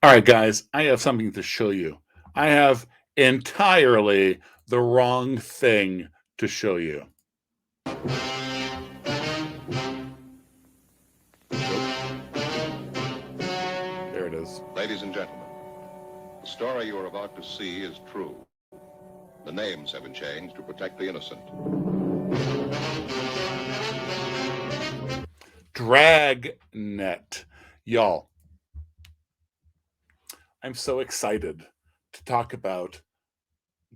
All right, guys, I have something to show you. I have entirely the wrong thing to show you. There it is. Ladies and gentlemen, the story you are about to see is true. The names have been changed to protect the innocent. Dragnet. Y'all, I'm so excited to talk about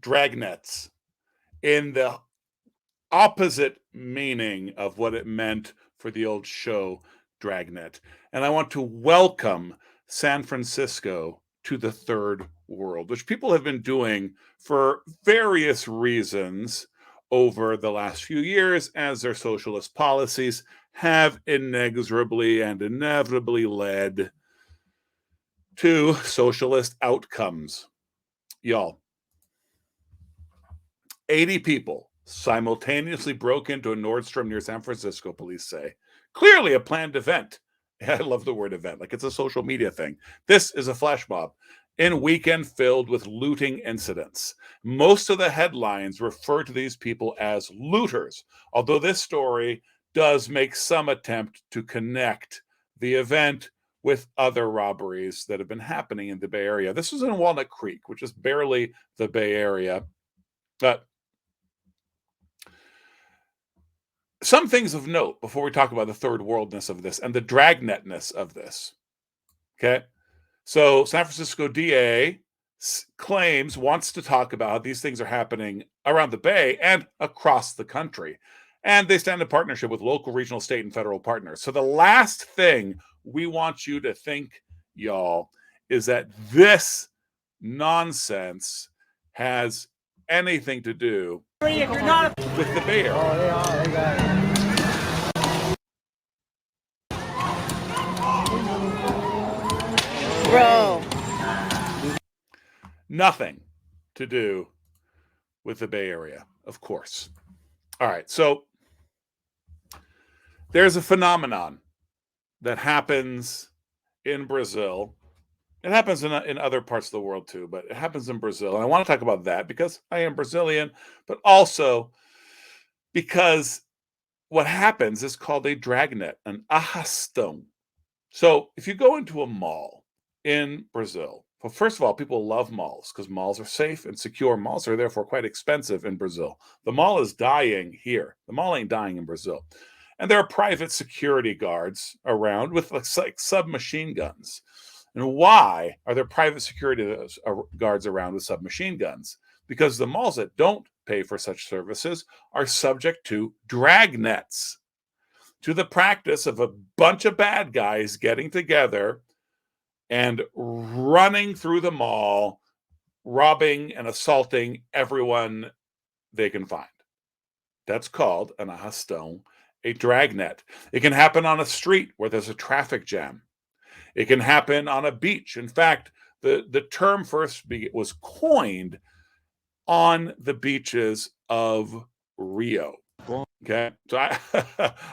dragnets in the opposite meaning of what it meant for the old show Dragnet. And I want to welcome San Francisco to the third world, which people have been doing for various reasons over the last few years as their socialist policies have inexorably and inevitably led to socialist outcomes. Y'all, 80 people simultaneously broke into a Nordstrom near San Francisco, police say. Clearly a planned event. I love the word event, like it's a social media thing. This is a flash mob in a weekend filled with looting incidents. Most of the headlines refer to these people as looters, although this story does make some attempt to connect the event with other robberies that have been happening in the Bay Area. This was in Walnut Creek, which is barely the Bay Area. But some things of note before we talk about the third worldness of this and the dragnetness of this. Okay. So San Francisco DA wants to talk about how these things are happening around the Bay and across the country. And they stand in partnership with local, regional, state, and federal partners. So the last thing we want you to think, y'all, is that this nonsense has anything to do with the Bay Area. Bro. Nothing to do with the Bay Area, of course. All right, so there's a phenomenon that happens in Brazil. It happens in other parts of the world too, but it happens in Brazil. And I want to talk about that because I am Brazilian, but also because what happens is called a dragnet, an arrastão. So if you go into a mall in Brazil, well, first of all, people love malls because malls are safe and secure. Malls are therefore quite expensive in Brazil. The mall is dying here. The mall ain't dying in Brazil. And there are private security guards around with like submachine guns. And why are there private security guards around with submachine guns? Because the malls that don't pay for such services are subject to dragnets, to the practice of a bunch of bad guys getting together and running through the mall, robbing and assaulting everyone they can find. That's called an arrastão, a dragnet. It can happen on a street where there's a traffic jam. It can happen on a beach. In fact, the term first was coined on the beaches of Rio. Okay, so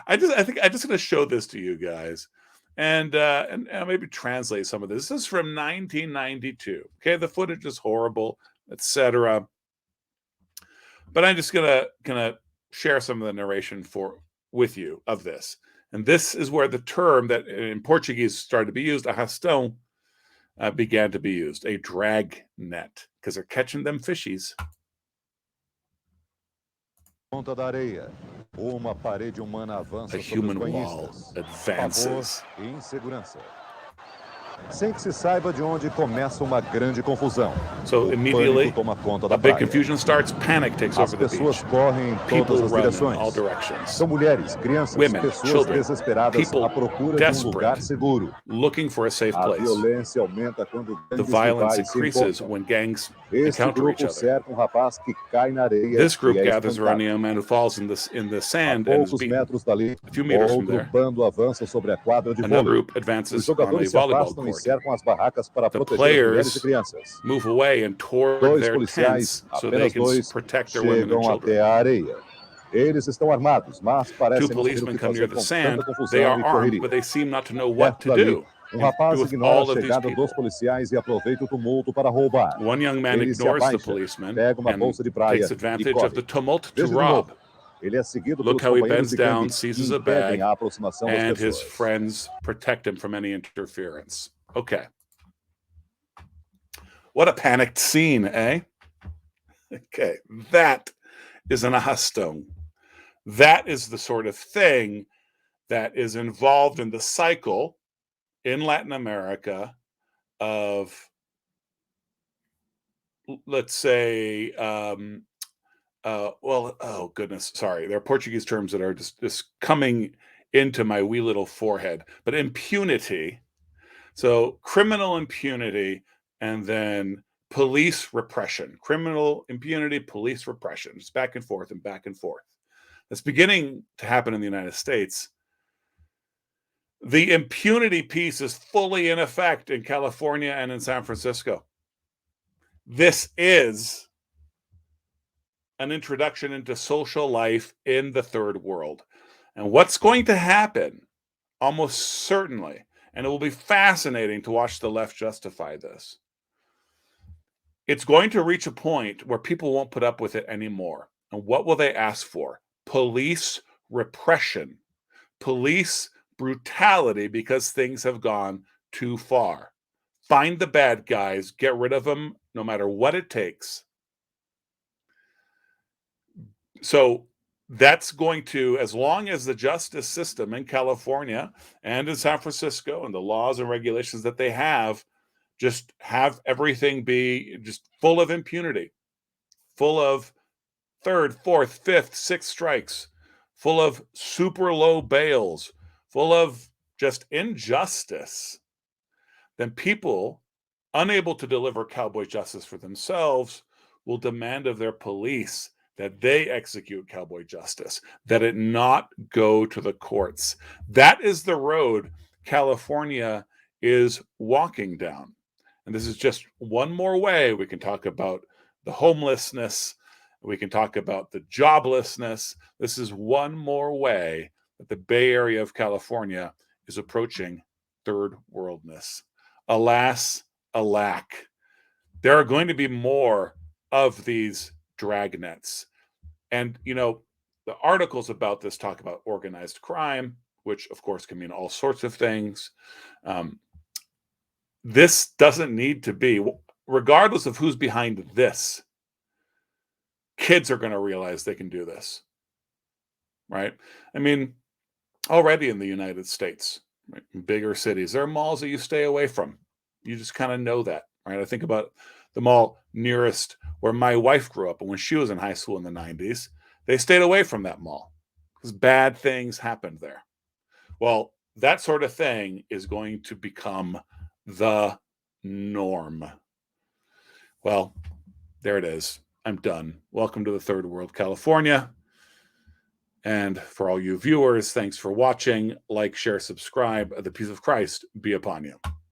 I think I'm just going to show this to you guys, and maybe translate some of this. This is from 1992. Okay, the footage is horrible, etc. But I'm just gonna share some of the narration with you of this. And this is where the term that in Portuguese started to be used, arrastão, began to be used, a drag net, because they're catching them fishies. Ponta da areia, uma parede humana avança A human sobre os wall banhistas. advances. Pavor e insegurança. Sem que se saiba de onde começa uma grande confusão. So O immediately, pânico toma conta a da big praia. confusion starts. Panic takes As over the pessoas beach. correm em People todas as run in direções. all directions. São mulheres, crianças, Women, pessoas children, desesperadas people à procura desperate, de lugar seguro. looking for a safe A place. violência aumenta quando The gangues violence rivais se increases encontram. when gangs Este encounter each grupo other. cerca rapaz que cai na areia This group e é gathers around a espancado. young man who falls in the A sand and is poucos beaten. metros dali, A few meters from outro there, bando avança sobre a quadra de another vôlei. group Os advances on a jogadores se volleyball afastam e court. cercam as barracas para The proteger as mulheres e players crianças. move away and toward Dois their policiais, tents so they apenas can dois, protect their women and chegam children. até a areia. Eles estão armados, mas Two parecem não saber o policemen que come near fazer the com sand. tanta They confusão are e armed, correria. but they seem not to know what Perto to dali, do. O rapaz with ignora a all of these chegada people. dos policiais e aproveita o tumulto para roubar. One young man Ele se ignores the abaixa, policeman pega uma and bolsa de praia takes e advantage of corre. the tumult to Veja de rob. novo. Ele é seguido Look pelos how he companheiros bends de down, gangue que seizes a impedem bag, a aproximação das and his pessoas. friends protect him from any interference. Okay. What a panicked scene, eh? Okay, that is an Ahastung. That is the sort of thing that is involved in the cycle in Latin America of, let's say, oh goodness, sorry, there are Portuguese terms that are just coming into my wee little forehead, but impunity. So criminal impunity and then police repression, criminal impunity, police repression. It's back and forth and back and forth. That's beginning to happen in the United States. The impunity piece is fully in effect in California and in San Francisco. This is an introduction into social life in the third world. And what's going to happen, almost certainly, and it will be fascinating to watch the left justify this, it's going to reach a point where people won't put up with it anymore. And what will they ask for? Police repression, police brutality, because things have gone too far. Find the bad guys, get rid of them, no matter what it takes. So that's going to, as long as the justice system in California and in San Francisco and the laws and regulations that they have, just have everything be just full of impunity, full of third, fourth, fifth, sixth strikes, full of super low bails, full of just injustice, then people unable to deliver cowboy justice for themselves will demand of their police that they execute cowboy justice, that it not go to the courts. That is the road California is walking down. And this is just one more way we can talk about the homelessness. We can talk about the joblessness. This is one more way that the Bay Area of California is approaching third worldness. Alas, alack. There are going to be more of these dragnets. And, the articles about this talk about organized crime, which of course can mean all sorts of things. This doesn't need to be, regardless of who's behind this, kids are going to realize they can do this, right? I mean, already in the United States, right, in bigger cities, there are malls that you stay away from. You just kind of know that, right? I think about the mall nearest where my wife grew up, and when she was in high school in the 90s, they stayed away from that mall because bad things happened there. Well, that sort of thing is going to become the norm. Well, there it is. I'm done. Welcome to the third world, California. And for all you viewers, thanks for watching. Like, share, subscribe. The peace of Christ be upon you.